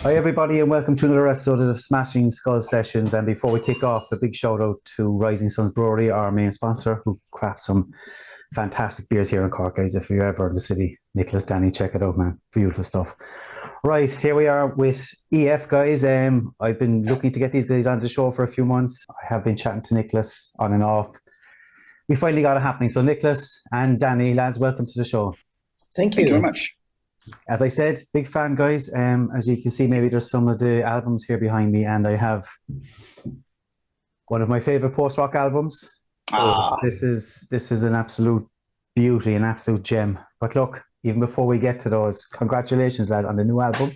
Hi, everybody, and welcome to another episode of the Smashing Skull Sessions. And before we kick off, a big shout out to Rising Suns Brewery, our main sponsor, who crafts some fantastic beers here in Cork, guys. If you're ever in the city, Niklas, Danny, check it out, man. Beautiful stuff. Right, here we are with EF, guys. I've been looking to get these guys on the show for a few months. I have been chatting to Niklas on and off. We finally got it happening. So, Niklas and Danny, lads, welcome to the show. Thank you very much. As I said, big fan, guys. As you can see, maybe there's some of the albums here behind me, and I have one of my favorite post-rock albums. This is an absolute beauty, an absolute gem. But look, even before we get to those, congratulations, lads, on the new album.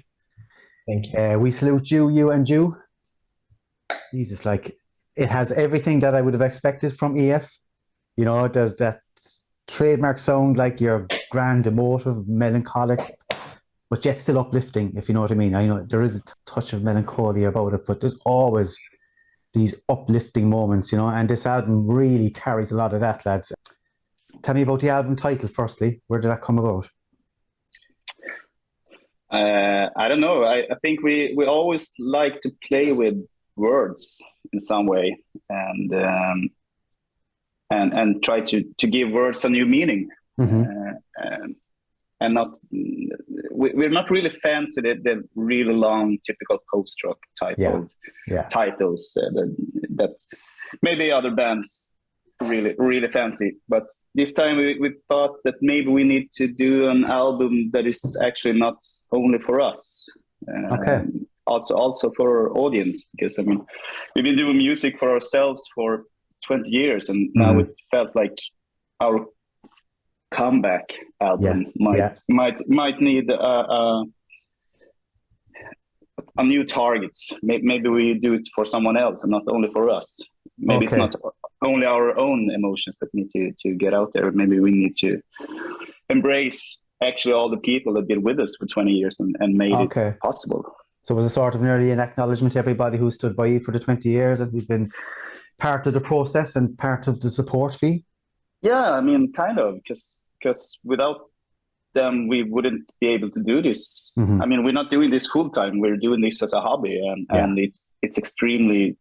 Thank you. We salute you and you. Jesus, like, it has everything that I would have expected from EF. You know, there's that trademark sound, like you're grand, emotive, melancholic, but yet still uplifting, if you know what I mean. I know there is a touch of melancholy about it, but there's always these uplifting moments, you know, and this album really carries a lot of that, lads. Tell me about the album title, firstly. Where did that come about? I don't know. I think we always like to play with words in some way, and try to give words a new meaning. Mm-hmm. And not we're not really fancy the really long typical post-rock type of titles that maybe other bands really fancy. But this time we thought that maybe we need to do an album that is actually not only for us. Also for our audience, because I mean we've been doing music for ourselves for 20 years, and now it felt like our comeback album might need a new target. Maybe we do it for someone else and not only for us. Maybe it's not only our own emotions that need to get out there. Maybe we need to embrace actually all the people that been with us for 20 years and made it possible. So was it sort of nearly an acknowledgement to everybody who stood by you for the 20 years and who's been part of the process and part of the support fee? Yeah, I mean, kind of, because without them, we wouldn't be able to do this. Mm-hmm. I mean, we're not doing this full time. We're doing this as a hobby, and it's extremely.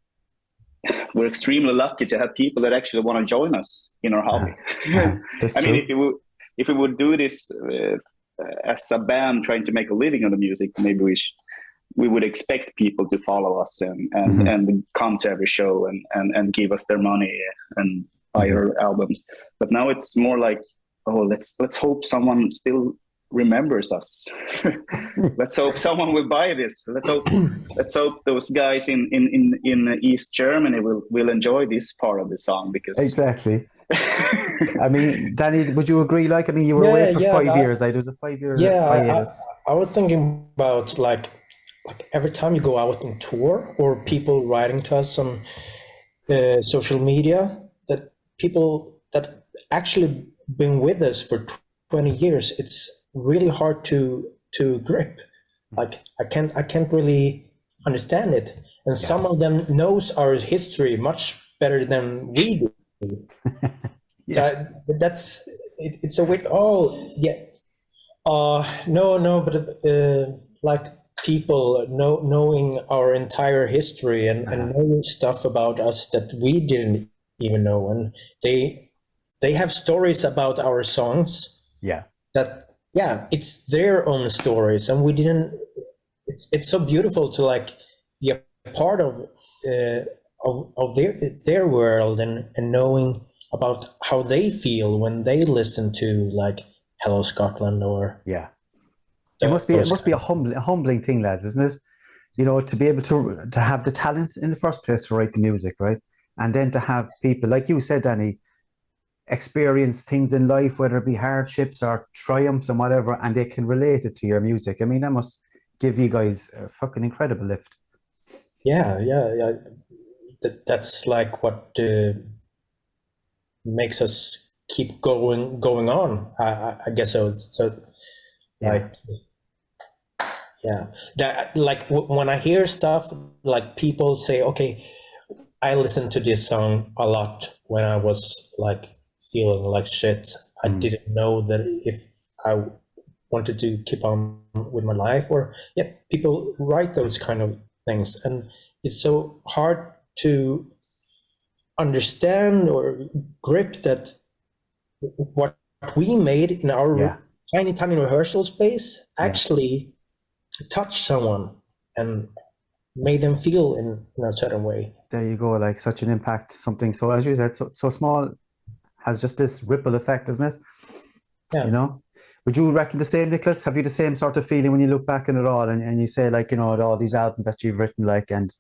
We're extremely lucky to have people that actually want to join us in our hobby. I mean, if we would do this as a band trying to make a living on the music, maybe we would expect people to follow us and come to every show and give us their money and buy our albums. But now it's more like, let's hope someone still remembers us. Let's hope someone will buy this. Let's hope those guys in East Germany will enjoy this part of the song, because exactly. I mean, Danny, would you agree? Like, I mean, you were away for 5 years. There was a 5-year hiatus. I was thinking about like every time you go out on tour, or people writing to us on social media, that people that actually been with us for 20 years, it's really hard to grip. Like I can't really understand it, and some of them knows our history much better than we do. So that's it's a weird. But like people knowing our entire history and knowing stuff about us that we didn't even know, and they have stories about our songs. It's their own stories, and we didn't. It's so beautiful to like be a part of their world and knowing about how they feel when they listen to like Hello Scotland or It must be a humbling thing, lads, isn't it? You know, to be able to have the talent in the first place to write the music, right? And then to have people, like you said, Danny, experience things in life, whether it be hardships or triumphs and whatever, and they can relate it to your music. I mean, that must give you guys a fucking incredible lift. That's like what makes us keep going on. I guess so. That like when I hear stuff like people say, okay, I listened to this song a lot when I was like feeling like shit. I didn't know that if I wanted to keep on with my life, or people write those kind of things, and it's so hard to understand or grip that what we made in our tiny rehearsal space actually touched someone and made them feel in a certain way. There you go, like such an impact, something so, as you said, so small has just this ripple effect, doesn't it? Yeah. You know, would you reckon the same, Niklas? Have you the same sort of feeling when you look back on it all and you say, like, you know, all these albums that you've written, like, and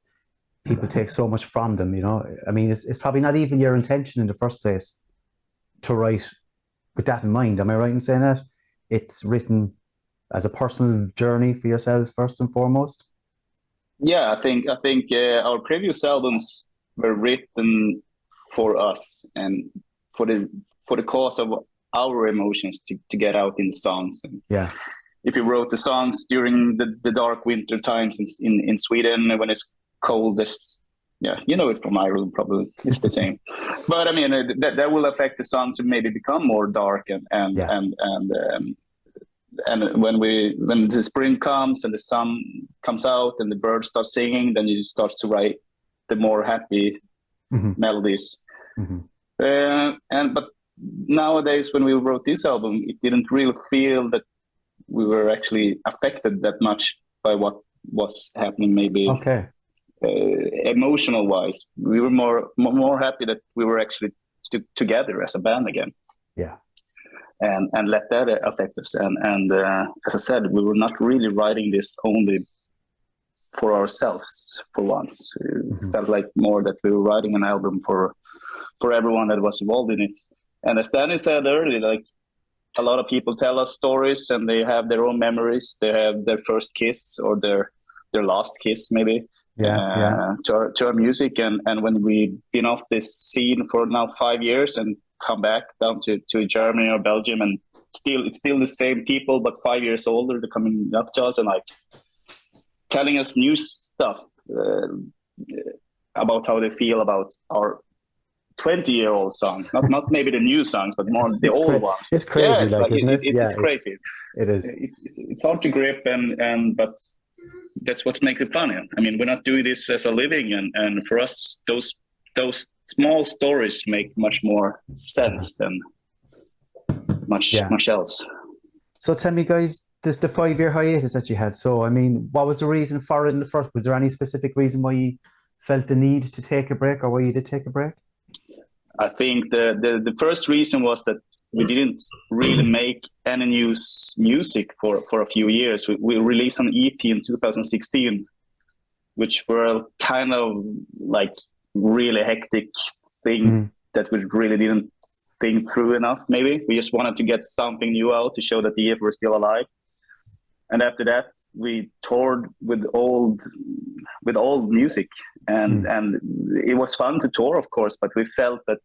people take so much from them, you know? I mean, it's probably not even your intention in the first place to write with that in mind. Am I right in saying that? It's written as a personal journey for yourselves first and foremost. Yeah, I think our previous albums were written for us and for the cause of our emotions to get out in the songs. And if you wrote the songs during the dark winter times in Sweden when it's coldest, you know it from my room probably, it's the same. But I mean that will affect the songs to maybe become more dark and when the spring comes and the sun comes out and the birds start singing, then you start to write the more happy melodies. But nowadays, when we wrote this album, it didn't really feel that we were actually affected that much by what was happening. Maybe emotional wise, we were more happy that we were actually together as a band again. And let that affect us. And as I said, we were not really writing this only for ourselves for once. It felt like more that we were writing an album for everyone that was involved in it. And as Danny said earlier, like a lot of people tell us stories and they have their own memories. They have their first kiss or their last kiss maybe to our music. And when we've been off this scene for now 5 years and come back down to Germany or Belgium, and it's still the same people, but 5 years older, they're coming up to us and like telling us new stuff about how they feel about our 20-year-old songs, not maybe the new songs, but more the old ones. It's crazy, isn't it? It's crazy. It is. It's hard to grip, but that's what makes it fun. I mean, we're not doing this as a living, and for us, those small stories make much more sense than much else. So tell me, guys, the 5-year hiatus that you had. So, I mean, what was the reason for it in the first? Was there any specific reason why you felt the need to take a break, or why you did take a break? I think the first reason was that we didn't really make any new music for a few years. We released an EP in 2016, which were kind of like really hectic thing that we really didn't think through enough. Maybe we just wanted to get something new out to show that the EF were still alive. And after that, we toured with old music, and it was fun to tour, of course. But we felt that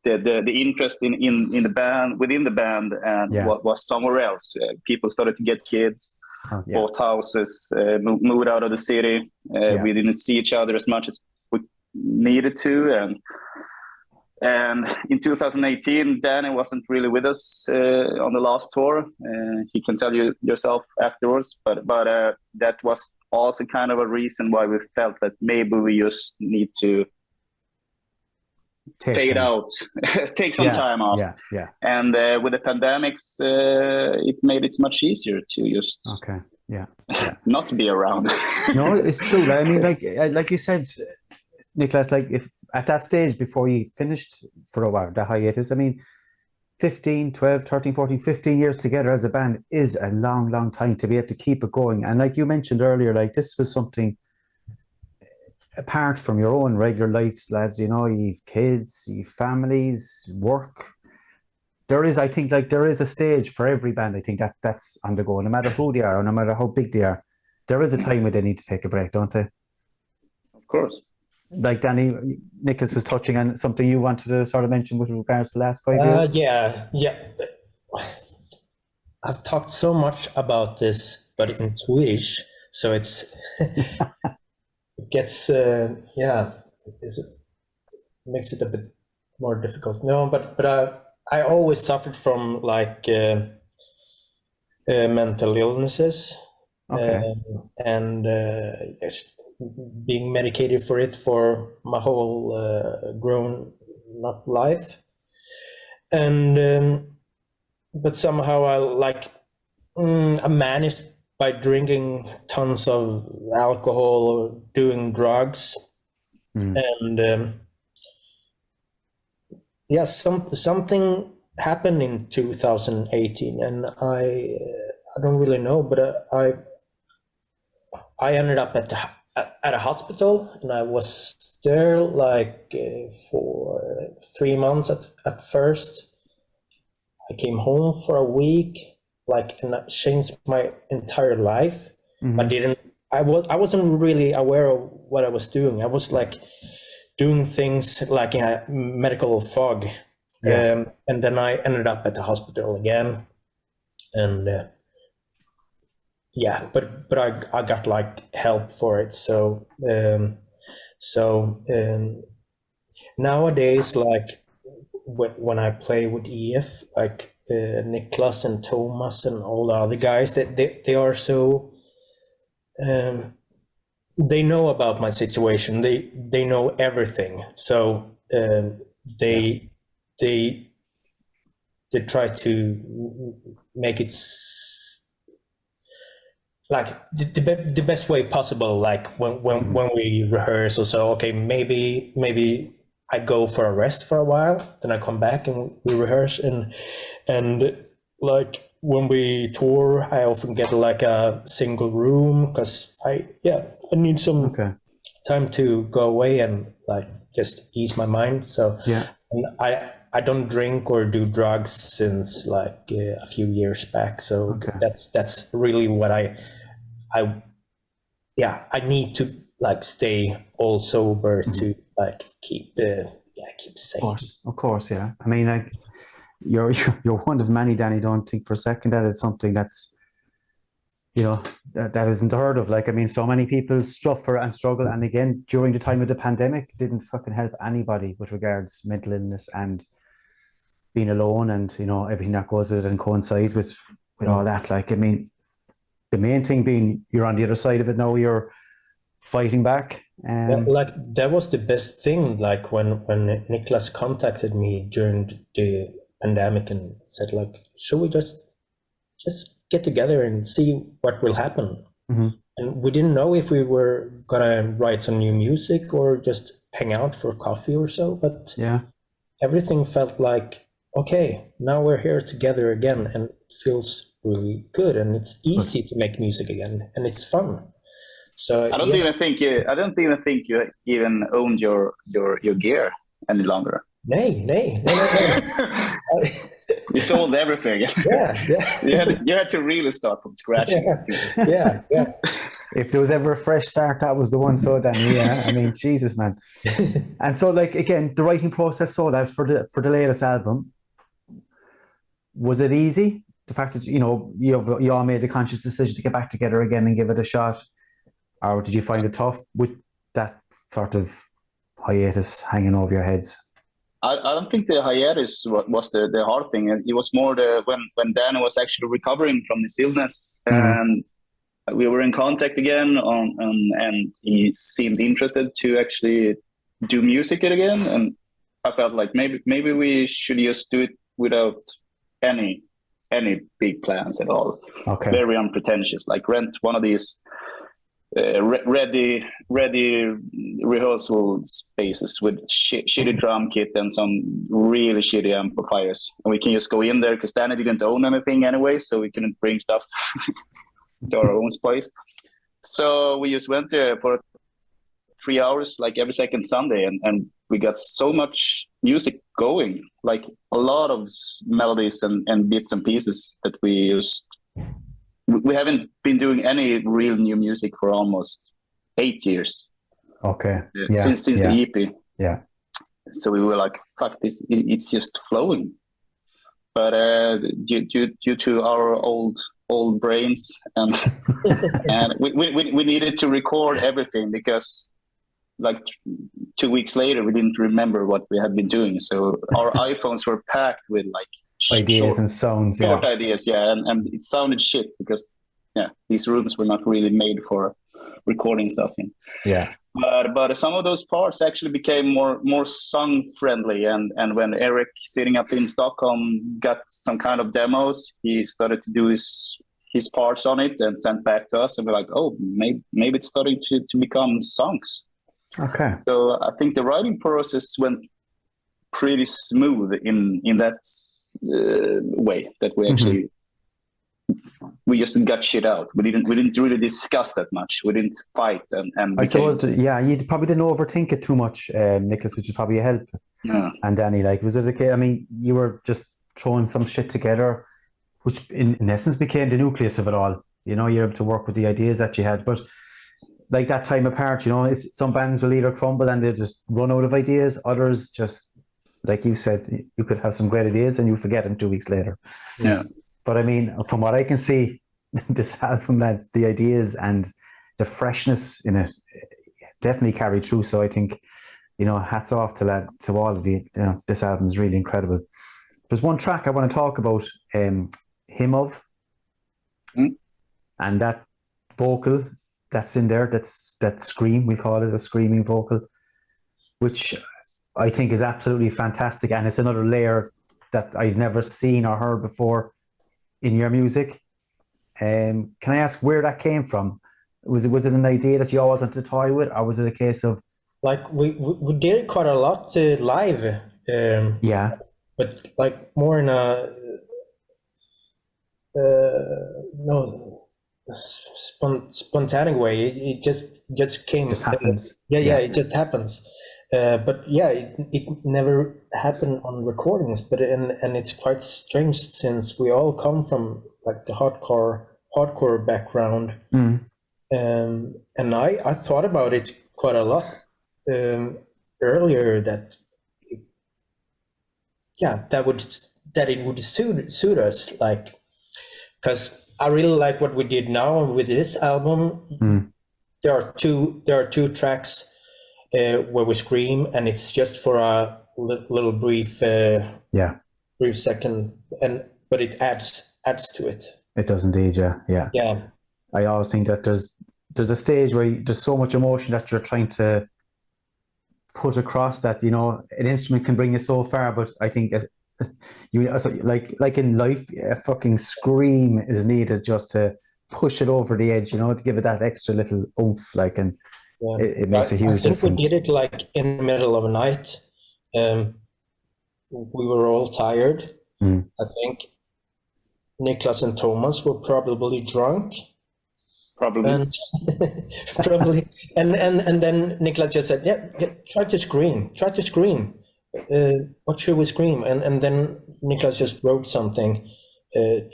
the interest in the band, within the band, and what was somewhere else. People started to get kids, bought houses, moved out of the city. We didn't see each other as much as we needed to, and in 2018, Danny wasn't really with us on the last tour. He can tell you yourself afterwards, but that was also kind of a reason why we felt that maybe we just need to fade out, take some time off. And with the pandemics, it made it much easier to just not be around. No, it's true. I mean, like you said, Niklas, like if at that stage before you finished for a while, the hiatus, I mean, 15, 12, 13, 14, 15 years together as a band is a long, long time to be able to keep it going. And like you mentioned earlier, like this was something apart from your own regular lives, lads, you know, you've kids, you've families, work. I think there is a stage for every band, I think that's undergoing, no matter who they are or no matter how big they are. There is a time where they need to take a break, don't they? Of course. Like Danny, Niklas was touching on something you wanted to sort of mention with regards to the last 5 years. Yeah. I've talked so much about this, but in Swedish, so it's it gets it makes it a bit more difficult. No, but I always suffered from like mental illnesses. Okay. And yes, being medicated for it for my whole grown up life. And but somehow I managed by drinking tons of alcohol or doing drugs. And yeah, something happened in 2018, and I don't really know, but I ended up at a hospital, and I was there like for 3 months at first. I came home for a week, and that changed my entire life. I wasn't really aware of what I was doing. I was like doing things like in a medical fog. And then I ended up at the hospital again, and yeah, but I got like help for it. So nowadays, like when I play with EF, like Niklas and Thomas and all the other guys, that they are so they know about my situation. They know everything. So they try to make it like the best way possible. Like when we rehearse or so, okay, maybe I go for a rest for a while, then I come back and we rehearse, and like when we tour, I often get like a single room because I need some time to go away and like just ease my mind. So and I don't drink or do drugs since like a few years back. So that's really what I need to like stay all sober to like keep sane. Of course, yeah. I mean, like you're one of many, Danny. Don't think for a second that it's something that's, you know, that isn't heard of. Like, I mean, so many people suffer and struggle, and again, during the time of the pandemic, didn't fucking help anybody with regards mental illness and being alone, and you know everything that goes with it and coincides with all that. Like, I mean, the main thing being you're on the other side of it now. You're fighting back. Like that was the best thing. Like when Niklas contacted me during the pandemic and said, like, should we just get together and see what will happen? And we didn't know if we were gonna write some new music or just hang out for coffee or so. But everything felt like, okay, now we're here together again, and it feels really good, and it's easy to make music again, and it's fun. So I don't even think you even owned your gear any longer. No. You sold everything. You had to really start from scratch. Yeah. If there was ever a fresh start, that was the one. So Danny, I mean, Jesus, man. And so, like, again, the writing process. So that's for the latest album. Was it easy? The fact that you all made a conscious decision to get back together again and give it a shot. Or did you find it tough with that sort of hiatus hanging over your heads? I don't think the hiatus was the hard thing. It was more when Dan was actually recovering from this illness, and we were in contact again, and he seemed interested to actually do music again. And I felt like maybe we should just do it without any big plans at all. Okay. Very unpretentious, like rent one of these ready rehearsal spaces with shitty drum kit and some really shitty amplifiers, and we can just go in there because Danny didn't own anything anyway, so we couldn't bring stuff to our own place. So we just went there for 3 hours, like every second Sunday, and we got so much music going, like a lot of melodies and bits and pieces that we used. We haven't been doing any real new music for almost 8 years. Okay. Since the EP. Yeah. So we were like, fuck this, it's just flowing. But due to our old brains and and we needed to record everything because like 2 weeks later we didn't remember what we had been doing. So our iPhones were packed with like ideas and sounds. Short ideas, yeah, and it sounded shit because these rooms were not really made for recording stuff in. Yeah. But some of those parts actually became more song friendly, and when Eric sitting up in Stockholm got some kind of demos, he started to do his parts on it and sent back to us, and we're like, oh, maybe it's starting to become songs. Okay. So I think the writing process went pretty smooth in that way that we actually we just got shit out. We didn't really discuss that much. We didn't fight and I suppose you probably didn't overthink it too much, Niklas, which is probably a help. Yeah. And Danny, like, was it okay? I mean, you were just throwing some shit together, which in essence became the nucleus of it all. You know, you're able to work with the ideas that you had, but like that time apart, you know, some bands will either crumble and they just run out of ideas. Others just, like you said, you could have some great ideas and you forget them 2 weeks later. Yeah. But I mean, from what I can see, this album, lads, the ideas and the freshness in it definitely carried through. So I think, you know, hats off to all of you. You know, this album is really incredible. There's one track I want to talk about, Hymn of, and that vocal that's in there, that scream, we call it a screaming vocal, which I think is absolutely fantastic. And it's another layer that I've never seen or heard before in your music. Can I ask where that came from? Was it an idea that you always wanted to toy with, or was it a case of like we did it quite a lot live? But like more in a spontaneous way. It just came. Just happens. It just happens. But yeah, it never happened on recordings. But and it's quite strange since we all come from like the hardcore background. And I thought about it quite a lot earlier that it would suit us, like, because I really like what we did now with this album. There are two tracks where we scream, and it's just for a little brief second, but it adds to it. It does indeed, yeah. I always think that there's a stage where there's so much emotion that you're trying to put across that, you know, an instrument can bring you so far, but I think like in life, a fucking scream is needed just to push it over the edge, you know, to give it that extra little oomph, like, and it makes a huge difference. We did it like in the middle of the night. We were all tired. I think Niklas and Thomas were probably drunk. Probably. And then Niklas just said, yeah, try to scream. What should we scream? And then Niklas just wrote something.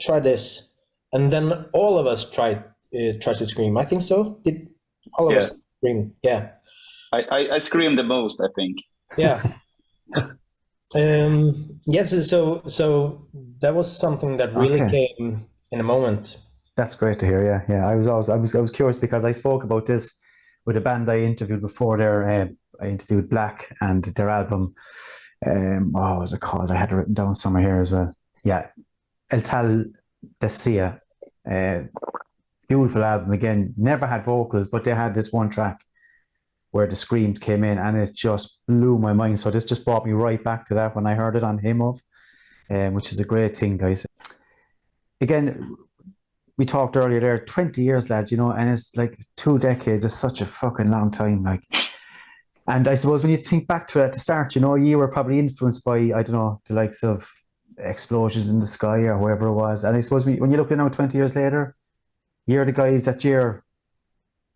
Try this. And then all of us tried to scream. I think so. Did all of us scream? Yeah. I screamed the most, I think. Yeah. Yes. So that was something that really came in a moment. That's great to hear. Yeah. I was curious because I spoke about this with a band I interviewed before there. I interviewed Black and their album. What was it called? I had it written down somewhere here as well. Yeah, El Tal Desia. Beautiful album again. Never had vocals, but they had this one track where the screams came in, and it just blew my mind. So this just brought me right back to that when I heard it on Hymn of, which is a great thing, guys. Again, we talked earlier there, 20 years, lads, you know, and it's like 2 decades is such a fucking long time, like. And I suppose when you think back to it at the start, you know, you were probably influenced by, I don't know, the likes of Explosions in the Sky or whoever it was. And I suppose when you look at it now 20 years later, you're the guys that you're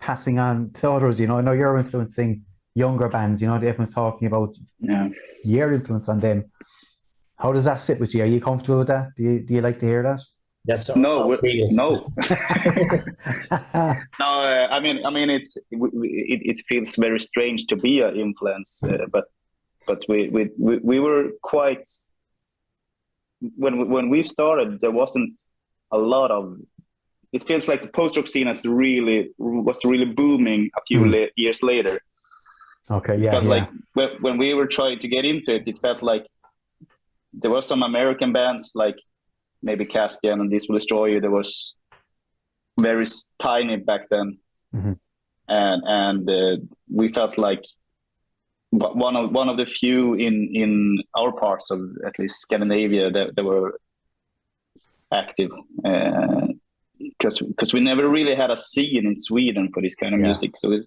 passing on to others, you know. I know you're influencing younger bands, you know, everyone's talking about your influence on them. How does that sit with you? Are you comfortable with that? Do you like to hear that? That's no. No. I mean, it feels very strange to be an influence, but we were quite. When we started, there wasn't a lot of. It feels like the post-rock scene was really booming a few years later. Okay, yeah. But like when we were trying to get into it, it felt like there were some American bands like maybe Caspian and This Will Destroy You. There was very tiny back then, and we felt like one of the few in our parts of at least Scandinavia that were active, because we never really had a scene in Sweden for this kind of music. So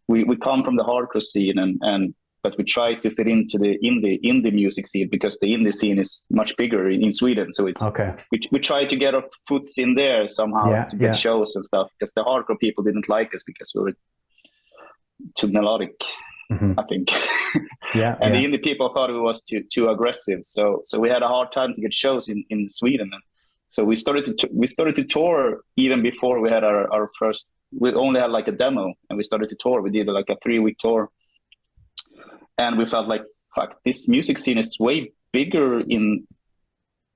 we come from the hardcore scene, but we try to fit into the indie music scene, because the indie scene is much bigger in Sweden. So it's we try to get our foots in there somehow to get shows and stuff, because the hardcore people didn't like us because we were too melodic. I think. And the indie people thought it was too aggressive. So we had a hard time to get shows in Sweden. And so we started to tour even before we had our first. We only had like a demo, and we started to tour. We did like a 3-week tour, and we felt like, fuck, this music scene is way bigger in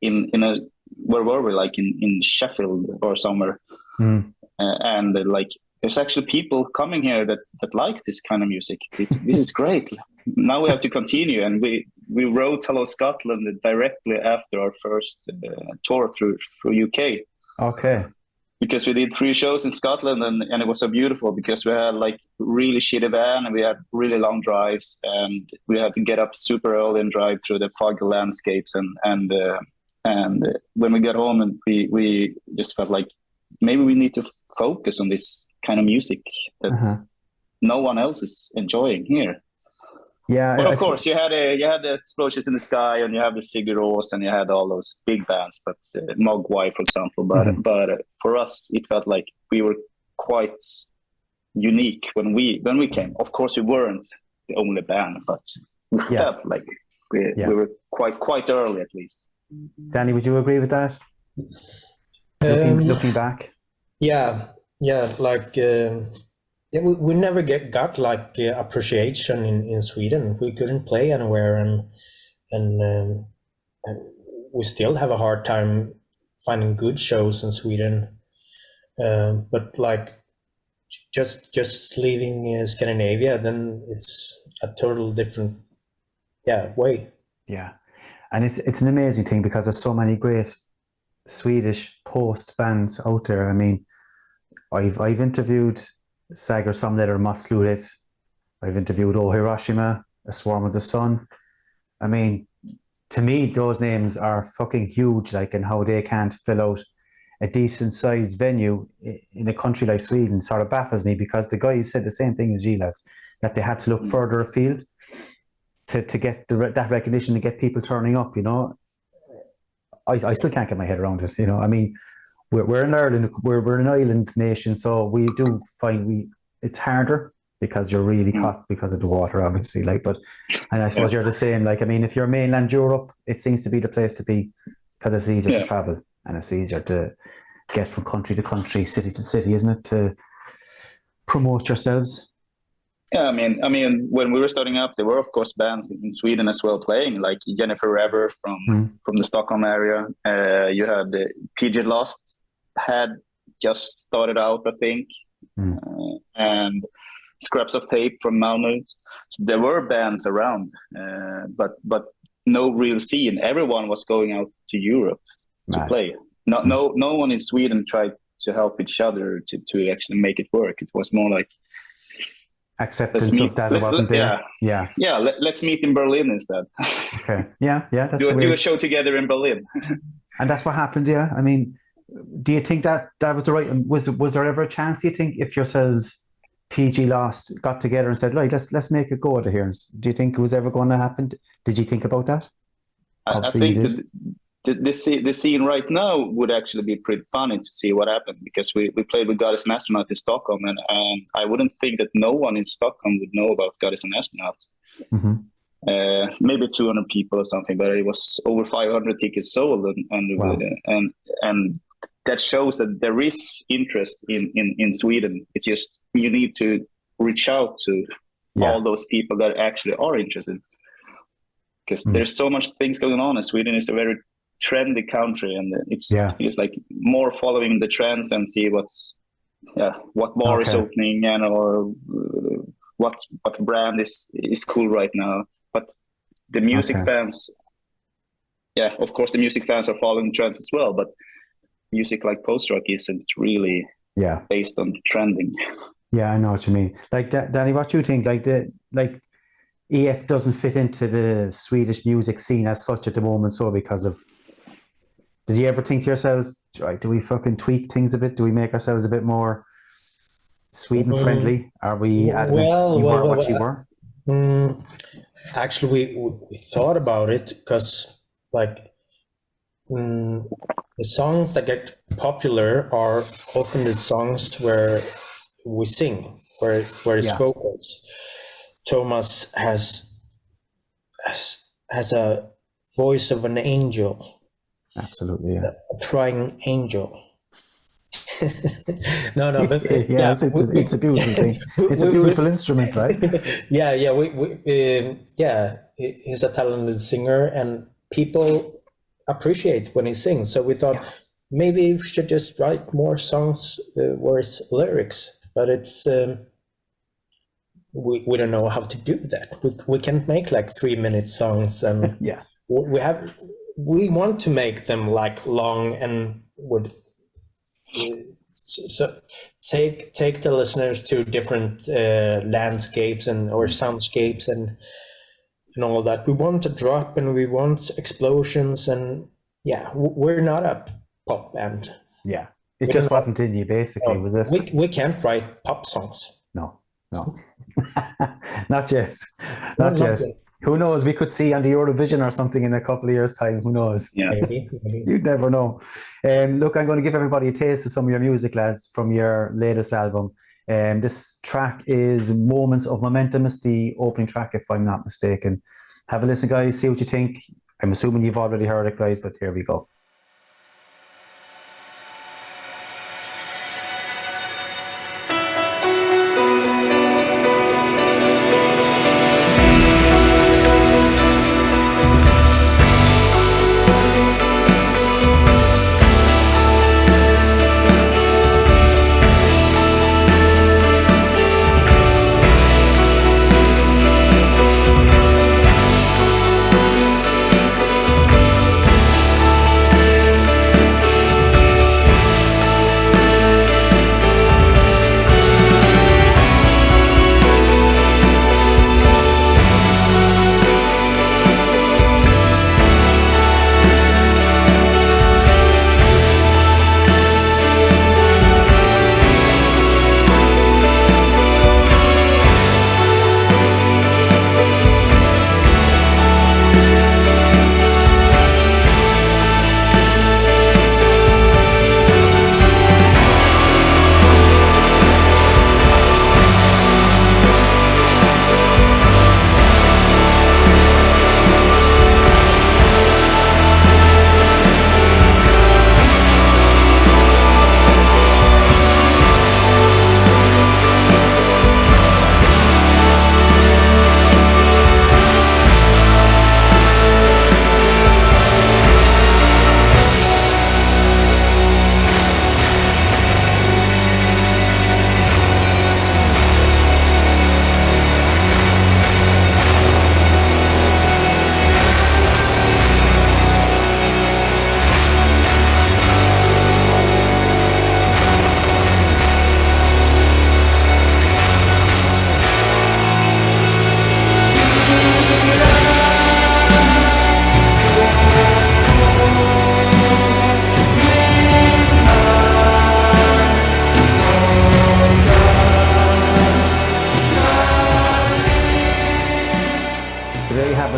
a, where were we, like in Sheffield or somewhere, and like there's actually people coming here that like this kind of music. This is great. Now we have to continue, and we wrote Hello Scotland directly after our first tour through UK. Okay. Because we did 3 shows in Scotland, and it was so beautiful, because we had like really shitty van, and we had really long drives, and we had to get up super early and drive through the foggy landscapes, and when we got home, and we just felt like maybe we need to focus on this kind of music that no one else is enjoying here. Yeah, but of course you had the Explosions in the Sky, and you have the Sigur Rós, and you had all those big bands, but Mogwai, for example. But for us, it felt like we were quite unique when we came. Of course, we weren't the only band, but we felt like we were quite early, at least. Danny, would you agree with that? Looking back. We never got like appreciation in Sweden. We couldn't play anywhere, and we still have a hard time finding good shows in Sweden. But like just leaving Scandinavia, then it's a total different way. Yeah, and it's an amazing thing, because there's so many great Swedish post bands out there. I mean, I've interviewed Sager Samleder Maslurit. I've interviewed O Hiroshima, A Swarm of the Sun. I mean, to me, those names are fucking huge, like, and how they can't fill out a decent sized venue in a country like Sweden sort of baffles me, because the guys said the same thing as G-Lads, that they had to look further afield to get that recognition, to get people turning up, you know. I still can't get my head around it, you know. I mean, we're in Ireland, we're an island nation, so we do find it's harder, because you're really caught because of the water, obviously. Like, and I suppose you're the same. Like, I mean, if you're mainland Europe, it seems to be the place to be, because it's easier to travel, and it's easier to get from country to country, city to city, isn't it, to promote yourselves? Yeah, I mean, when we were starting up, there were of course bands in Sweden as well playing, like Jennifer Rever from the Stockholm area. You had PG Lost had just started out, I think, and Scraps of Tape from Malmö. So there were bands around, but no real scene. Everyone was going out to Europe to play. No one in Sweden tried to help each other to actually make it work. It was more like acceptance of that it wasn't there. Let's meet in Berlin instead. Okay. Yeah. That's do a show together in Berlin. And that's what happened. Yeah. I mean, do you think that was the right? Was there ever a chance? Do you think, if yourselves, PG Lost, got together and said, "Right, let's make a go out of here"? Do you think it was ever going to happen? Did you think about that? I think the scene right now would actually be pretty funny to see what happened, because we played with Goddess and Astronaut in Stockholm, and I wouldn't think that no one in Stockholm would know about Goddess and Astronaut. Maybe 200 people or something, but it was over 500 tickets sold, and that shows that there is interest in Sweden. It's just you need to reach out to all those people that actually are interested, because there's so much things going on, and Sweden is a very trendy country, and it's like more following the trends and see what bar is opening, and or what brand is cool right now. But the music fans yeah, of course, the music fans are following trends as well, but music like post-rock isn't really based on trending. Yeah, I know what you mean. Like, Danny, what do you think? Like EF doesn't fit into the Swedish music scene as such at the moment, so because of... Did you ever think to yourselves, right, do we fucking tweak things a bit? Do we make ourselves a bit more Sweden-friendly? Are we adamant you were what you were? Actually, we thought about it, because like the songs that get popular are often the songs where we sing, where it's vocals. Thomas has a voice of an angel. Absolutely, yeah. A crying angel. No, but it's a beautiful thing. It's a beautiful instrument, right? He's a talented singer, and people appreciate when he sings. So we thought maybe we should just write more songs where it's lyrics, but it's we don't know how to do that. We can't make like 3-minute songs, and we want to make them like long and would. So take the listeners to different landscapes or soundscapes and all that. We want a drop, and we want explosions, and we're not a pop band. Yeah, it just wasn't in you, basically, was it? We can't write pop songs. No, not yet. Not yet. Who knows? We could see on the Eurovision or something in a couple of years' time. Who knows? Yeah. Maybe. You'd never know. Look, I'm going to give everybody a taste of some of your music, lads, from your latest album. This track is Moments of Momentum. It's the opening track, if I'm not mistaken. Have a listen, guys. See what you think. I'm assuming you've already heard it, guys, but here we go.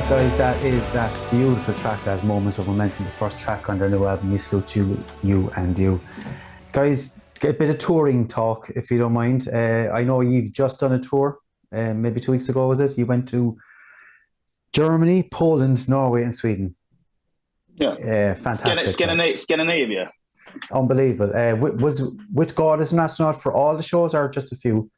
Guys, that is that beautiful track as Moments of Momentum, the first track on their new album. We salute you and you. Guys, get a bit of touring talk, if you don't mind. I know you've just done a tour, maybe 2 weeks ago, was it? You went to Germany, Poland, Norway and Sweden. Yeah. Fantastic. Scandinavia. Unbelievable. Was with God as an Astronaut for all the shows or just a few?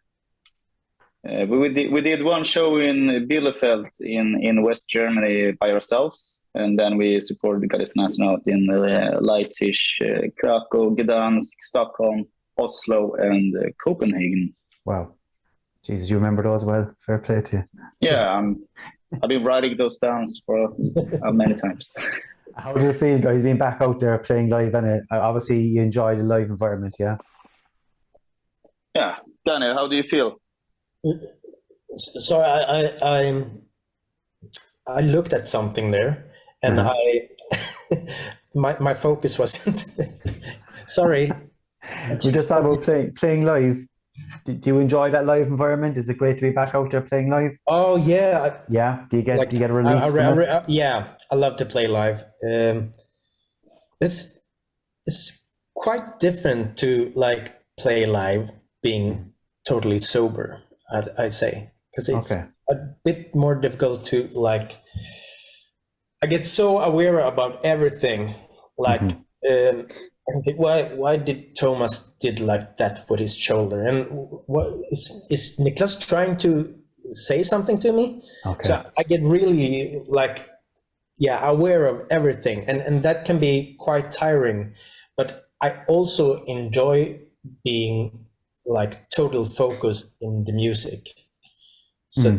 We did one show in Bielefeld in West Germany by ourselves, and then we supported God as an Astronaut in Leipzig, Krakow, Gdansk, Stockholm, Oslo, and Copenhagen. Wow, Jesus, you remember those well. Fair play to you. Yeah, I've been writing those down for many times. How do you feel, guys, being back out there playing live? And obviously, you enjoy the live environment, yeah? Yeah, Daniel, how do you feel? So I looked at something there, and my focus wasn't. Sorry. We just thought about playing live. Do you enjoy that live environment? Is it great to be back out there playing live? Oh yeah. Yeah. Do you get a release from it? Yeah, I love to play live. It's quite different to like play live being totally sober. I'd say, because it's a bit more difficult to like. I get so aware about everything, like. I think why did Thomas did like that with his shoulder, and what is Niklas trying to say something to me? Okay. So I get really like aware of everything, and that can be quite tiring, but I also enjoy being like total focused in the music. So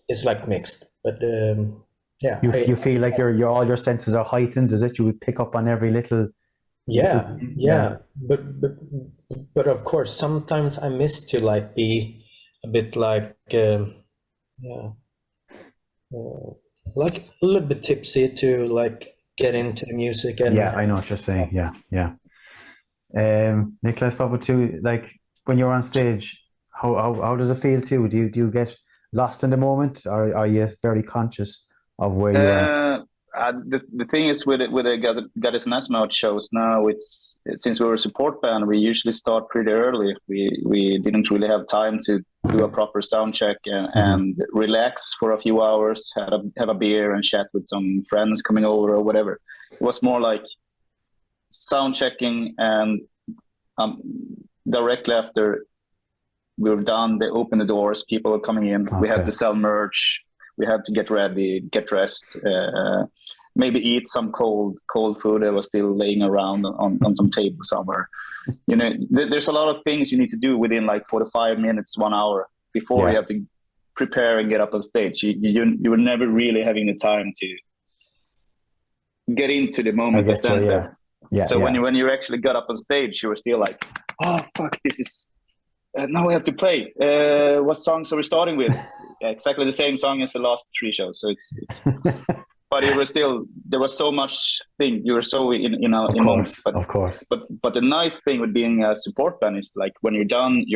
it's like mixed, but you feel like your all your senses are heightened. Is it? You would pick up on every little. Yeah. But of course, sometimes I miss to like be a bit like like a little bit tipsy to like get into the music. And I know what you're saying. Yeah. Niklas, what about you? Like when you're on stage, how does it feel to you? Do you get lost in the moment, or are you very conscious of where you are? The thing is with the Goddess Nasmouth shows now, it's since we're a support band, we usually start pretty early. We didn't really have time to do a proper sound check and relax for a few hours, have a beer and chat with some friends coming over or whatever. It was more like sound checking, and directly after we were done, they opened the doors, people were coming in. We had to sell merch. We had to get ready, get dressed, maybe eat some cold food that was still laying around on some table somewhere. You know, there's a lot of things you need to do within like 45 minutes, 1 hour before you have to prepare and get up on stage. You were never really having the time to get into the moment, as Dan says. So when you actually got up on stage, you were still like, oh fuck, this is. Now we have to play. What songs are we starting with? Exactly the same song as the last 3 shows. So it's but you were still, there was so much thing. You were so in moments. But, of course. But the nice thing with being a support band is like when you're done,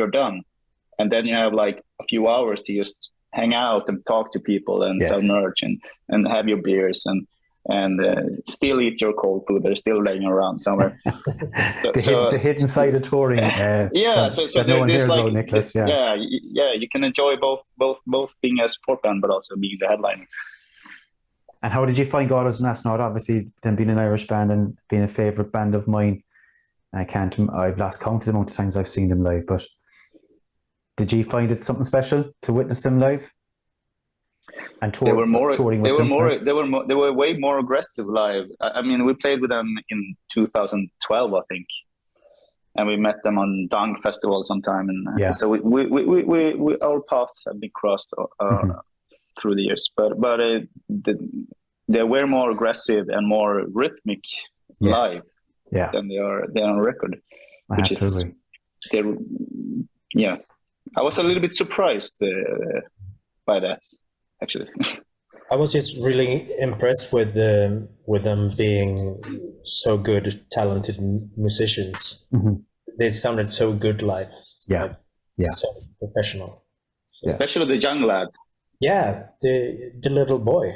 and then you have like a few hours to just hang out and talk to people and sell merch and have your beers and still eat your cold food. They're still laying around somewhere. The hidden side of touring. So no one hears like, about Niklas. You can enjoy both being a support band, but also being the headliner. And how did you find Goddess Nasmouth? Obviously, them being an Irish band and being a favourite band of mine. I've lost count of the amount of times I've seen them live, but did you find it something special to witness them live? And touring with them? They were way more aggressive live. I mean, we played with them in 2012, I think, and we met them on Dunk Festival sometime. And so we our paths have been crossed through the years. But they were more aggressive and more rhythmic live than they are on record. Which is, I was a little bit surprised by that. Actually, I was just really impressed with them being so good, talented musicians. They sounded so good live. So professional. Especially the young lad. Yeah, the little boy.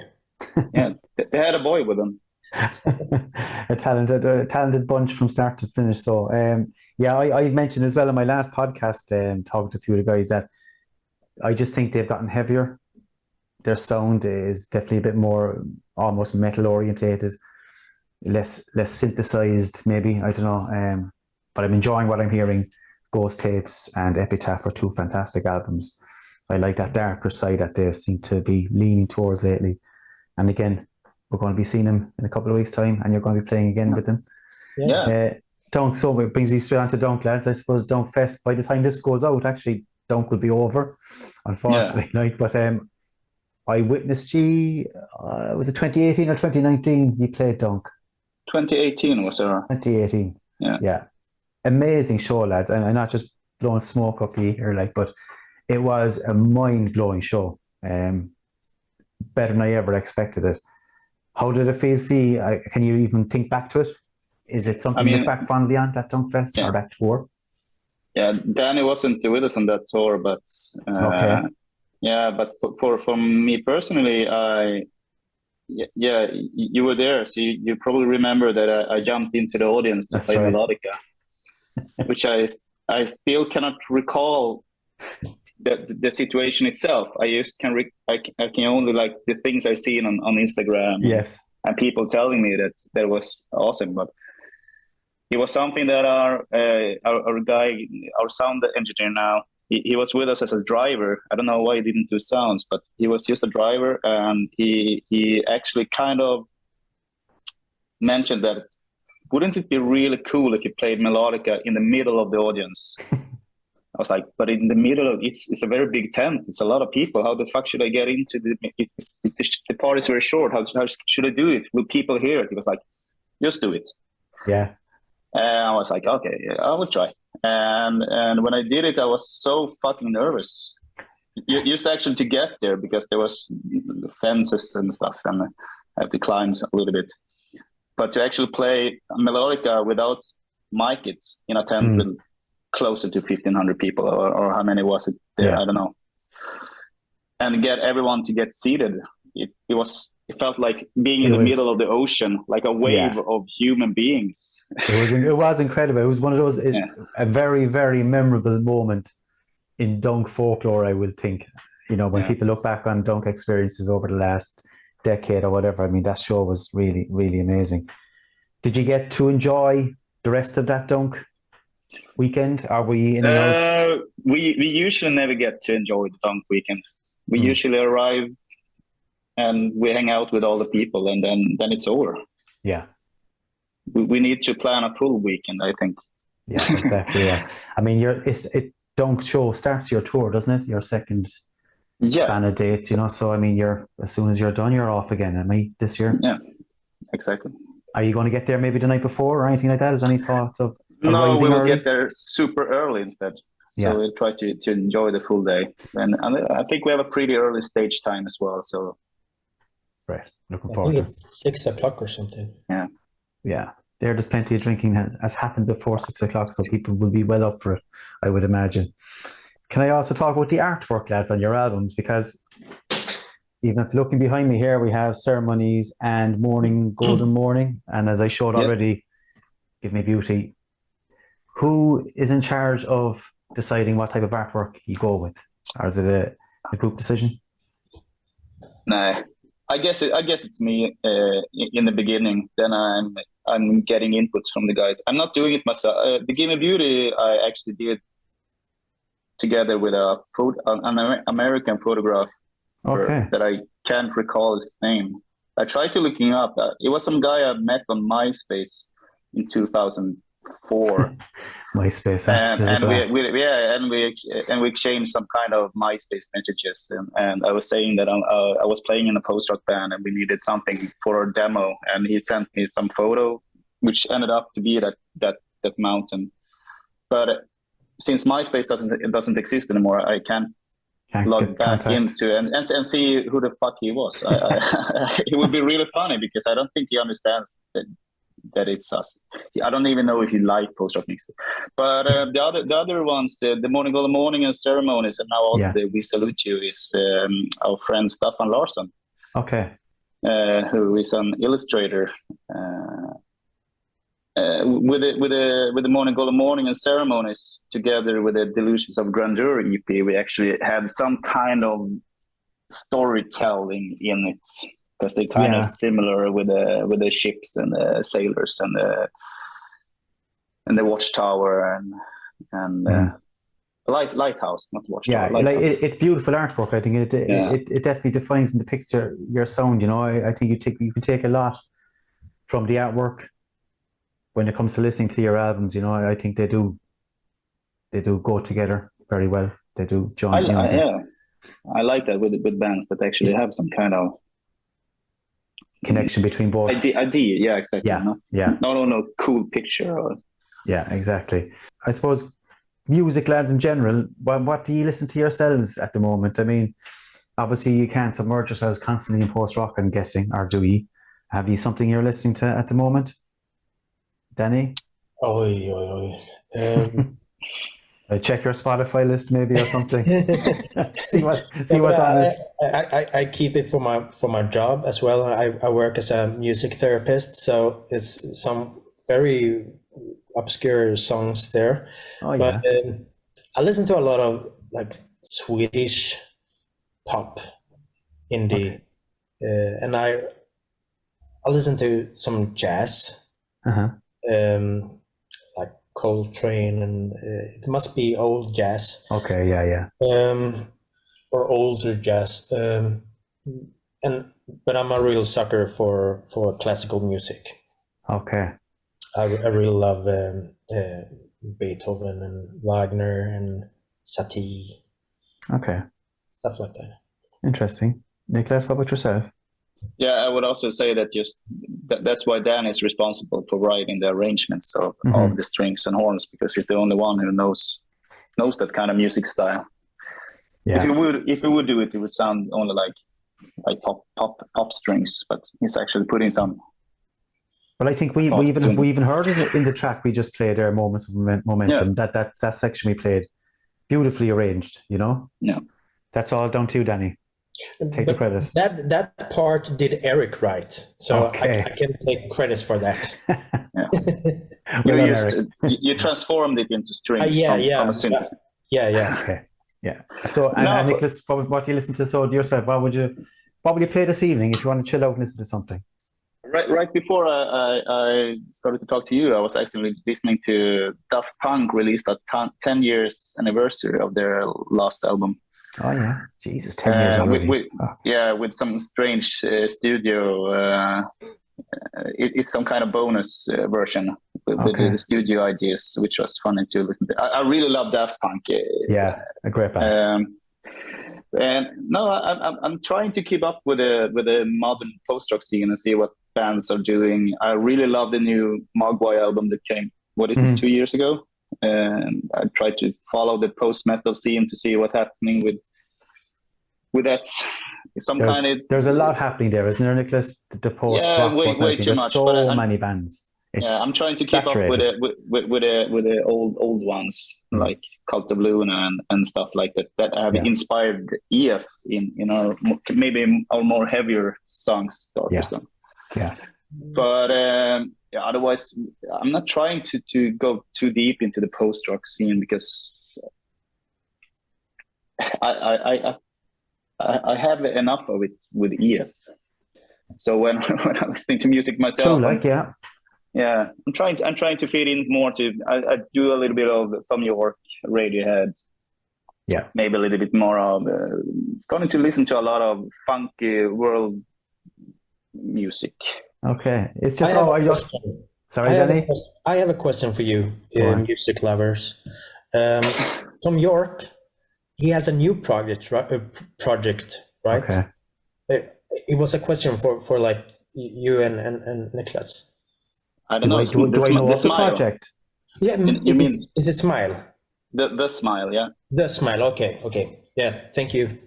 They had a boy with them. a talented bunch from start to finish. So, I mentioned as well in my last podcast, talking to a few of the guys, that I just think they've gotten heavier. Their sound is definitely a bit more almost metal orientated, less synthesized, maybe. I don't know. But I'm enjoying what I'm hearing. Ghost Tapes and Epitaph are 2 fantastic albums. I like that darker side that they seem to be leaning towards lately. And again, we're going to be seeing them in a couple of weeks' time, and you're going to be playing again with them. Dunk, so it brings you straight on to Dunk, lads. I suppose Dunk Fest, by the time this goes out, actually, Dunk will be over, unfortunately. But I witnessed was it 2018 or 2019 you played Dunk? 2018 was there. 2018. Yeah. Amazing show, lads. And I'm not just blowing smoke up here, like, but it was a mind-blowing show. Better than I ever expected it. How did it feel for you? Can you even think back to it? Is it something you look back fondly on, that Dunk Fest or that tour? Yeah, Danny wasn't with us on that tour, but okay. Yeah, but for me personally, you were there, so you probably remember that I jumped into the audience to play melodica, which I still cannot recall the situation itself. I can only like the things I've seen on Instagram. Yes, and people telling me that was awesome, but it was something that our sound engineer now. He was with us as a driver. I don't know why he didn't do sounds, but he was just a driver, and he actually kind of mentioned that wouldn't it be really cool if you played melodica in the middle of the audience? I was like, but in the middle of it's a very big tent. It's a lot of people. How the fuck should I get into the part is very short. How should I do it? Will people hear it? He was like, just do it. Yeah. And I was like, okay, I will try. And when I did it, I was so fucking nervous. Just actually to get there, because there was fences and stuff, and I have to climb a little bit. But to actually play melodica without mic, it's in a tent with closer to 1,500 people, or how many was it there? Yeah. I don't know. And get everyone to get seated. It felt like being in the middle of the ocean, like a wave of human beings. It was incredible. It was one of those a very, very memorable moment in Dunk folklore, I would think. You know, when people look back on Dunk experiences over the last decade or whatever, I mean, that show was really, really amazing. Did you get to enjoy the rest of that Dunk weekend? Are we in and out? We usually never get to enjoy the Dunk weekend. We usually arrive and we hang out with all the people, and then it's over. Yeah. We need to plan a full weekend, I think. Yeah, exactly. Yeah. I mean, Dunk show starts your tour, doesn't it? Your second span of dates, you know. So I mean, as soon as you're done, you're off again. Am I this year? Yeah, exactly. Are you going to get there maybe the night before or anything like that? Is there any thoughts of No, we will get there super early instead. So we'll try to enjoy the full day. And I think we have a pretty early stage time as well. So right, looking forward to it. It's 6 o'clock or something. Yeah. Yeah. There's plenty of drinking has happened before 6 o'clock, so people will be well up for it, I would imagine. Can I also talk about the artwork, lads, on your albums? Because even if looking behind me here, we have Ceremonies and Morning, Golden Morning. And as I showed already, Give Me Beauty. Who is in charge of deciding what type of artwork you go with? Or is it a group decision? Nah, I guess it's me in the beginning. Then I'm getting inputs from the guys. I'm not doing it myself. The Give Me Beauty I actually did together with an American photographer that I can't recall his name. I tried to looking up. It was some guy I met on MySpace in 2004. MySpace, and we exchanged some kind of MySpace messages, and I was saying that I was playing in a post-rock band and we needed something for our demo, and he sent me some photo, which ended up to be that mountain. But since MySpace doesn't exist anymore, I can't log back into and see who the fuck he was. It would be really funny because I don't think he understands that it's us. I don't even know if he liked post-rock music. But the other ones, the Morning, Golden Morning and Ceremonies, and now also the We Salute You, is our friend Staffan Larsson. Okay. Who is an illustrator. With the Morning, Golden Morning and Ceremonies, together with the Delusions of Grandeur EP, we actually had some kind of storytelling in it, because they're kind of similar with the ships and the sailors and the watchtower and lighthouse, not watchtower. Yeah, it's beautiful artwork. I think it definitely defines and depicts your sound. You know, I think you can take a lot from the artwork when it comes to listening to your albums. You know, I think they do go together very well. They do join. I like that with bands that actually have some kind of connection between both. Idea, yeah, exactly. Yeah, no? yeah. Not on a cool picture. Or... Yeah, exactly. I suppose music, lads, in general, what do you listen to yourselves at the moment? I mean, obviously you can't submerge yourselves constantly in post-rock, I'm guessing, or do you? Have you something you're listening to at the moment? Danny? Check your Spotify list maybe or something. see what's on it. I keep it for my job as well. I work as a music therapist, so it's some very obscure songs there. Oh yeah. But I listen to a lot of like Swedish pop, indie, and I listen to some jazz. Like Coltrane, and it must be old jazz. Okay, yeah. Or older jazz. But I'm a real sucker for classical music. Okay. I really love Beethoven and Wagner and Satie. Okay. Stuff like that. Interesting. Niklas, what about yourself? Yeah, I would also say that that's why Dan is responsible for writing the arrangements of the strings and horns, because he's the only one who knows that kind of music style. Yeah. If he would do it, it would sound only like pop strings, but he's actually putting some. Well, I think we even heard it in the track we just played there, Moments of Momentum. Yeah. That section we played, beautifully arranged. You know. Yeah. That's all down to you, Danny. Take the credit. That part did Eric write, so okay. I can take credits for that. You transformed it into strings from a synthesis. Yeah. Okay. Yeah. So, Niklas, what do you listen to? So, yourself, what would you play this evening if you want to chill out and listen to something? Right before I started to talk to you, I was actually listening to Daft Punk released a 10 years anniversary of their last album. Oh yeah, Jesus, 10 years already. With some strange studio. It's some kind of bonus version with the studio ideas, which was funny to listen to. I really love Daft Punk. A great band. And no, I'm trying to keep up with the modern post-rock scene and see what bands are doing. I really love the new Mogwai album that came. What is it, 2 years ago? And I try to follow the post-metal scene to see what's happening with that. There's a lot happening there, isn't there, Niklas? The post-rock, way too much. So many bands. I'm trying to keep up with the old ones like Cult of Luna and stuff like that have inspired EF in our maybe our more heavier songs. But otherwise, I'm not trying to go too deep into the post-rock scene because I have enough of it with EF. So when I'm listening to music myself, I'm trying to fit in more to. I do a little bit of Thom Yorke, Radiohead. Yeah, maybe a little bit more of starting to listen to a lot of funky world music. Okay, it's just sorry, Danny. I have a question for you, music lovers. Thom Yorke, he has a new project, right? Okay. It was a question for like you and Niklas. I don't know. Do I know of the project? Yeah, is it Smile? The Smile, yeah. The Smile, okay. Yeah, thank you.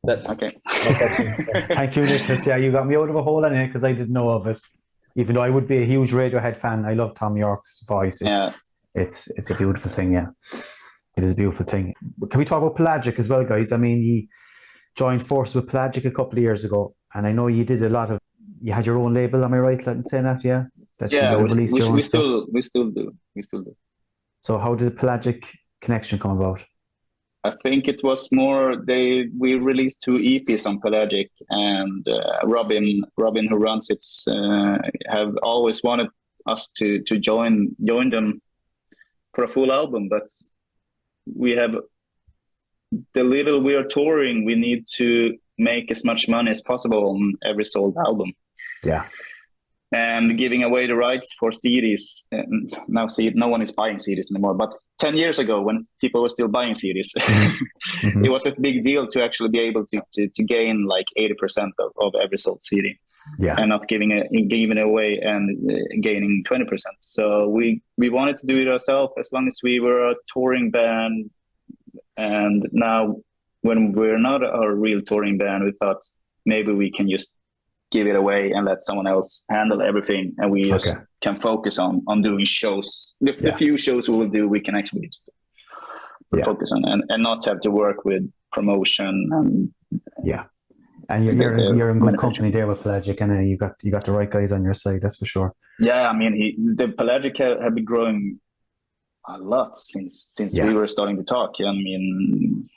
Okay. Thank you, Niklas. Yeah, you got me out of a hole in it because I didn't know of it. Even though I would be a huge Radiohead fan, I love Thom Yorke's voice. It's a beautiful thing, yeah. It is a beautiful thing. Can we talk about Pelagic as well, guys? I mean, you joined forces with Pelagic a couple of years ago, and I know you did you had your own label, am I right in saying that, yeah? We still do. So how did the Pelagic connection come about? I think it was more we released 2 EPs on Pelagic, and Robin who runs it have always wanted us to join them for a full album, but we have the little we are touring, we need to make as much money as possible on every sold album. Yeah. And giving away the rights for CDs. And now no one is buying CDs anymore. But 10 years ago, when people were still buying CDs, it was a big deal to actually be able to gain like 80% of every sold CD. and not giving it away and gaining 20%. So we wanted to do it ourselves as long as we were a touring band. And now when we're not a real touring band, we thought maybe we can just give it away and let someone else handle everything, and we just can focus on doing shows. The few shows we will do, we can actually just focus on and not have to work with promotion and and you're in good company there with Pelagic, and you got the right guys on your side, that's for sure. I mean, the Pelagic have been growing a lot since we were starting to talk. I mean,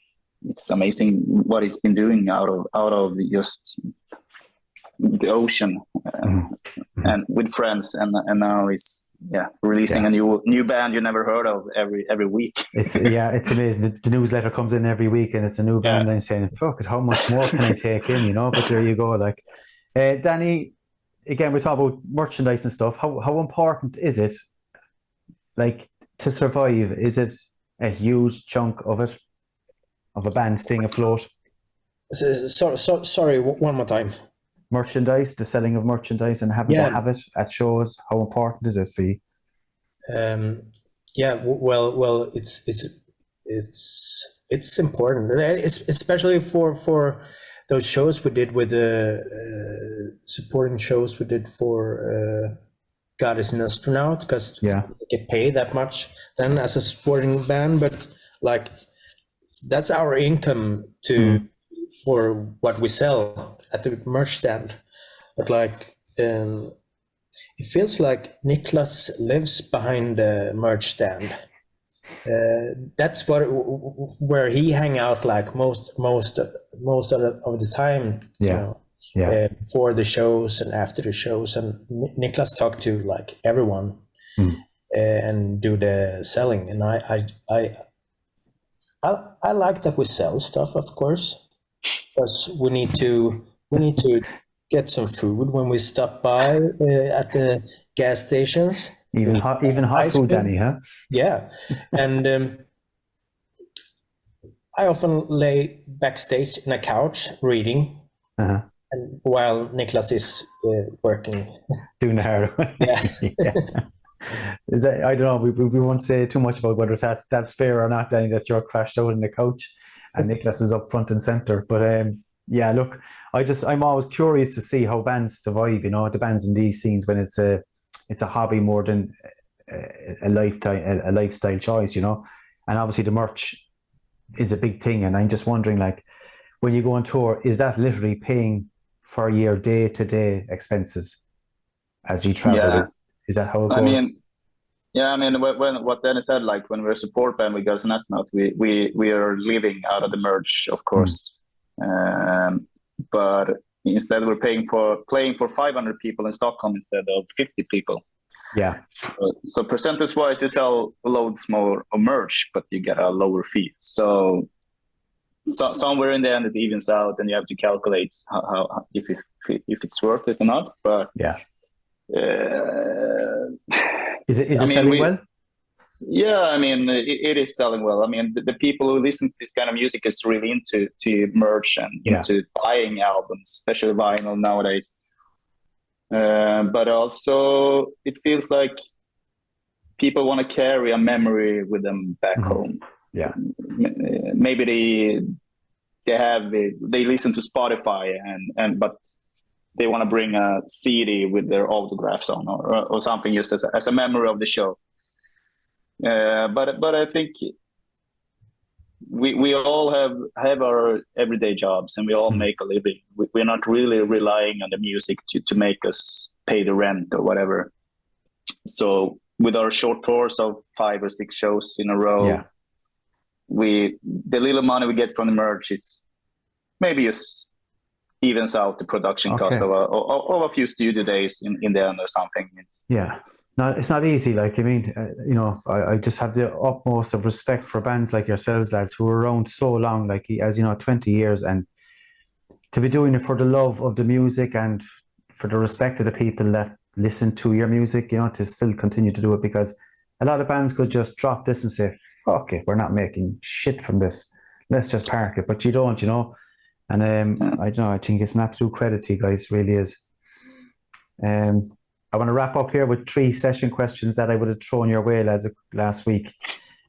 it's amazing what he's been doing out of just the ocean and with friends, and now he's releasing a new band you never heard of every week. It's amazing. The newsletter comes in every week and it's a new band. I'm saying, fuck it, how much more can I take in, but there you go. Like Danny, again, we talk about merchandise and stuff. How important is it, like, to survive? Is it a huge chunk of it, of a band staying afloat? Sorry, one more time. Merchandise, the selling of merchandise, and having to have it at shows. How important is it for you? Well, it's important. It's especially for those shows we did with the supporting shows we did for God is an Astronaut, because we get paid that much then as a supporting band, but like that's our income for what we sell at the merch stand. But like it feels like Niklas lives behind the merch stand. That's where he hang out like most of the time, for the shows and after the shows, and Niklas talked to like everyone and do the selling. And I like that we sell stuff, of course, because we need to get some food when we stop by at the gas stations. Even hot food, Danny, huh? Yeah, and I often lay backstage in a couch reading, and while Niklas is working, doing the hard work. Is that, I don't know. We won't say too much about whether that's fair or not, Danny, that you're crashed out on the couch and Niklas is up front and center. But look, I'm always curious to see how bands survive. The bands in these scenes, when it's a hobby more than a lifestyle choice. And obviously the merch is a big thing. And I'm just wondering, like, when you go on tour, is that literally paying for your day-to-day expenses as you travel? Yeah. Is that how it goes? When what Dennis said, like when we're a support band, we got an astronaut. We are living out of the merch, of course, but instead we're playing for 500 people in Stockholm instead of 50 people. Yeah. So percentage-wise, you sell loads more of merch, but you get a lower fee. So somewhere in the end, it evens out, and you have to calculate how if it's worth it or not. But is it selling well? Yeah, I mean, it is selling well. I mean, the people who listen to this kind of music is really into merch and into buying albums, especially vinyl nowadays. But also, it feels like people want to carry a memory with them back home. Yeah, maybe they listen to Spotify but they want to bring a CD with their autographs on or something, just as a memory of the show. But I think we all have our everyday jobs, and we all make a living. We're not really relying on the music to make us pay the rent or whatever. So with our short tours of 5 or 6 shows in a row, the little money we get from the merch is maybe just evens out the production cost of a few studio days in the end or something. Yeah. No, it's not easy. Like, I mean, I just have the utmost of respect for bands like yourselves, lads, who are around so long, like, as 20 years, and to be doing it for the love of the music and for the respect of the people that listen to your music, to still continue to do it, because a lot of bands could just drop this and say, fuck it, we're not making shit from this. Let's just park it. But you don't, And I don't know, I think it's an absolute credit to you guys, really is. I want to wrap up here with 3 session questions that I would have thrown your way, lads, last week,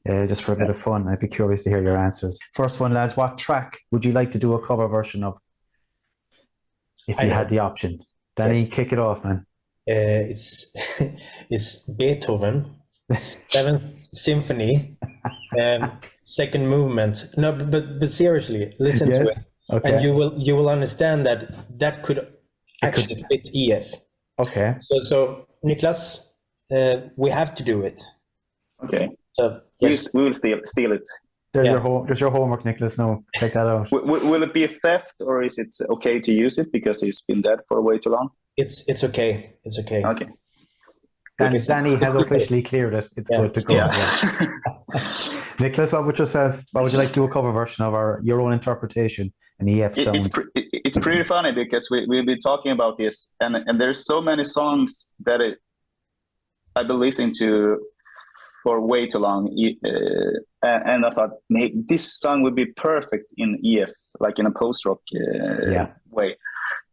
just for a bit of fun. I'd be curious to hear your answers. First one, lads, what track would you like to do a cover version of if you had the option? Danny, kick it off, man. It's Beethoven, 7th Symphony, second movement. No, but seriously, listen to it, and you will understand that could actually fit EF. Okay. So Niklas, we have to do it. Okay. So yes, we will steal it. There's your homework, Niklas. No, check that out. Will it be a theft, or is it okay to use it because he's been dead for way too long? It's okay. It's okay. Okay. Danny has officially cleared it. It's good to go. Yeah. Niklas, what would you like to do a cover version of your own interpretation, an EF sound? It's pretty funny because we've been talking about this, and there's so many songs that I've been listening to for way too long, and I thought maybe this song would be perfect in EF, like in a post-rock way.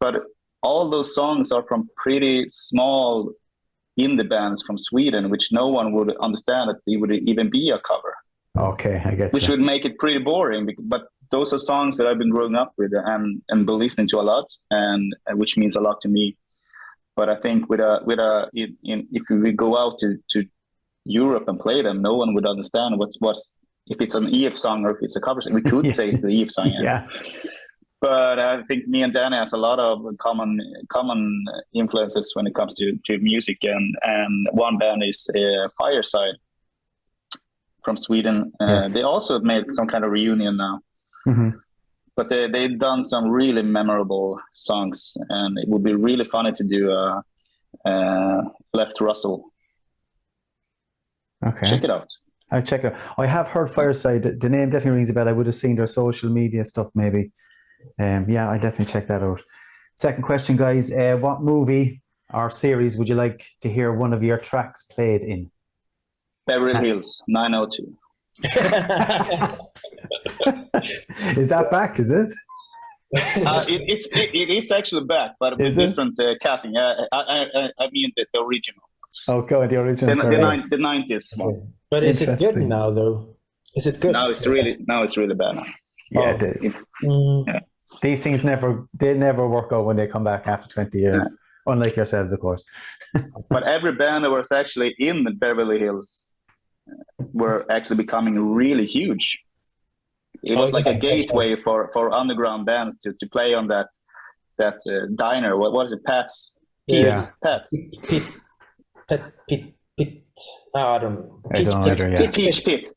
But all those songs are from pretty small indie bands from Sweden, which no one would understand that it would even be a cover. Okay, I guess. Which would make it pretty boring. But those are songs that I've been growing up with and been listening to a lot, and which means a lot to me. But I think if we go out to Europe and play them, no one would understand what's if it's an EF song or if it's a cover song. We could say it's the EF song. Yeah. But I think me and Danny has a lot of common influences when it comes to music, and one band is Fireside from Sweden. They also made some kind of reunion now. Mm-hmm. But they've done some really memorable songs, and it would be really funny to do Left Russell. Okay. Check it out. I'll check it out. I have heard Fireside. The name definitely rings a bell. I would have seen their social media stuff maybe. Yeah, I definitely check that out. Second question, guys. What movie or series would you like to hear one of your tracks played in? Beverly Hills 902. Is that back? Is it? It is actually back, but with different casting. I mean the original. Oh, God, the original. The 90s one. But is it good now, though? Is it good? Now it's really bad now. Yeah, these things never work out when they come back after 20 years, unlike yourselves, of course. But every band that was actually in Beverly Hills were actually becoming really huge. It was like a gateway for underground bands to play on that diner. What was it? Pat's? Yeah. Pat's. I don't know. Peach Pit.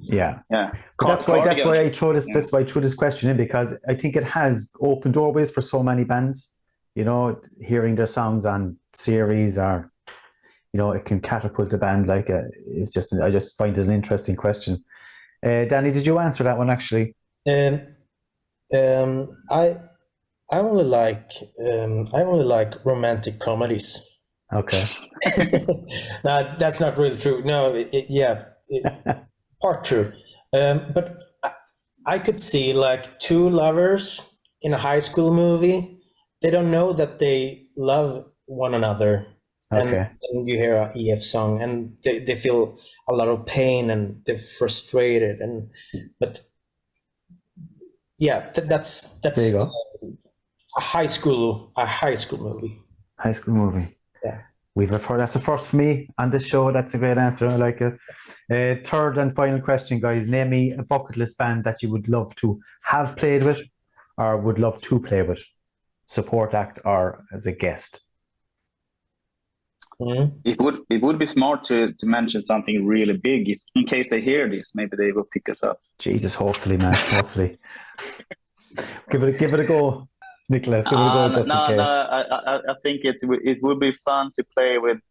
Yeah. But that's why I throw this question in, because I think it has opened doorways for so many bands. You know, hearing their songs on series, or it can catapult a band. I just find it an interesting question. Danny, did you answer that one actually? I only like romantic comedies. Okay. No, that's not really true. No, part true. But I could see like two lovers in a high school movie. They don't know that they love one another. Okay. And you hear an EF song, and they feel a lot of pain, and they're frustrated. But that's there you go. a high school movie. High school movie. Yeah. That's the first for me on this show. That's a great answer. I like it. Third and final question, guys. Name me a bucket list band that you would love to have played with, or would love to play with, support act or as a guest. Mm-hmm. It would be smart to mention something really big in case they hear this. Maybe they will pick us up. Jesus, hopefully, man. Hopefully. Give it a go. Niklas, give it a go just in case. I think it would be fun to play with.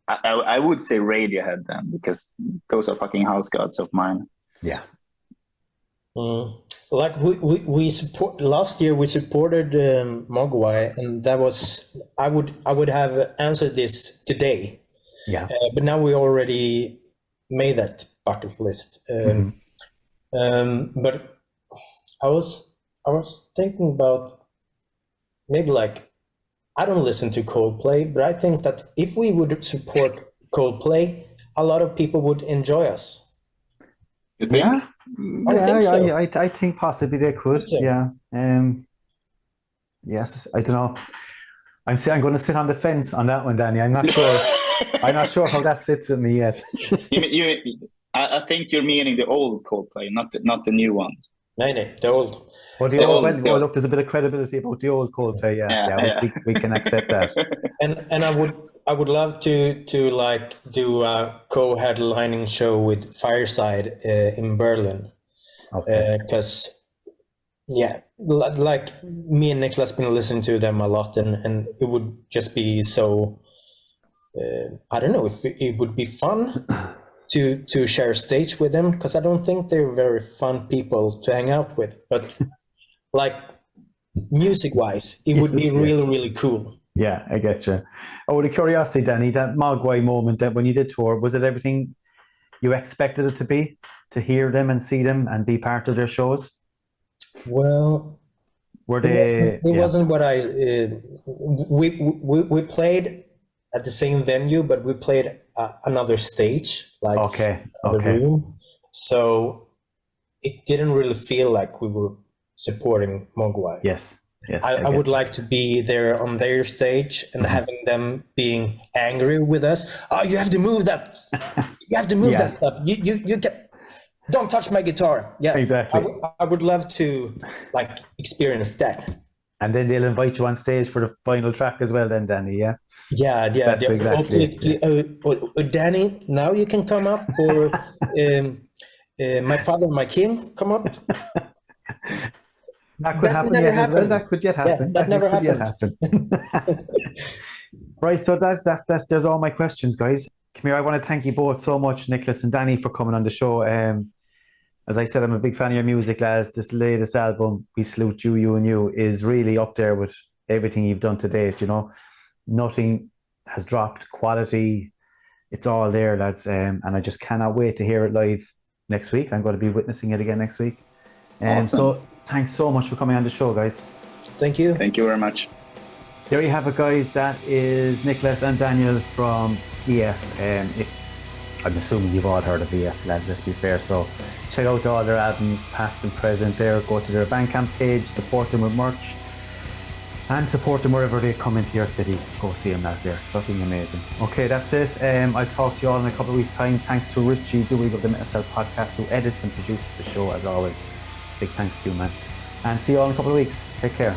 I would say Radiohead then, because those are fucking house gods of mine. Yeah. Like we support last year, we supported Mogwai, and that was I would have answered this today. Yeah. But now we already made that bucket list. But I was thinking about maybe like, I don't listen to Coldplay, but I think that if we would support Coldplay, a lot of people would enjoy us. You think? Yeah, I think so. I think possibly they could. So. Yeah. Yes, I don't know. I'm going to sit on the fence on that one, Danny. I'm not sure. I'm not sure how that sits with me yet. I think you're meaning the old Coldplay, not the new ones. No, the old. Well, well, look, there's a bit of credibility about the old Coldplay. Yeah. We can accept that. And I would love to like do a co-headlining show with Fireside in Berlin. Okay. Because like me and Niklas been listening to them a lot, and it would just be so. I don't know if it would be fun to share a stage with them, because I don't think they're very fun people to hang out with. But like music-wise, it would be really, really cool. Yeah, I get you. Oh, the curiosity, Danny, that Mogwai moment that when you did tour, was it everything you expected it to be? To hear them and see them and be part of their shows? Well, were they? It wasn't what I. We played at the same venue, but we played another stage, like the room. So it didn't really feel like we were supporting Mogwai. Yes. I would like to be there on their stage and having them being angry with us. Oh, you have to move that. You have to move that stuff. You don't touch my guitar. Yeah, exactly. I would love to like experience that. And then they'll invite you on stage for the final track as well, then, Danny. Yeah. Yeah. That's exactly. Danny, now you can come up, or My Father, My King, come up. That could happen yet as well. That could yet happen. Yeah, that never happened. Right, so there's all my questions, guys. Come here, I want to thank you both so much, Niklas and Danny, for coming on the show. As I said, I'm a big fan of your music, lads. This latest album, We Salute You, You and You, is really up there with everything you've done to date, you know. Nothing has dropped. Quality, it's all there, lads. And I just cannot wait to hear it live next week. I'm going to be witnessing it again next week. Awesome. So thanks so much for coming on the show, guys. Thank you. Thank you very much. There you have it, guys. That is Niklas and Daniel from EF. I'm assuming you've all heard of EF, lads, let's be fair. So check out all their albums, past and present there. Go to their Bandcamp page, support them with merch, and support them wherever they come into your city. Go see them, lads, they're fucking amazing. Okay, that's it. I'll talk to you all in a couple of weeks' time. Thanks to Richie, Duhig of the Metal Cell Podcast, who edits and produces the show, as always. Big thanks to you, man. And see you all in a couple of weeks. Take care.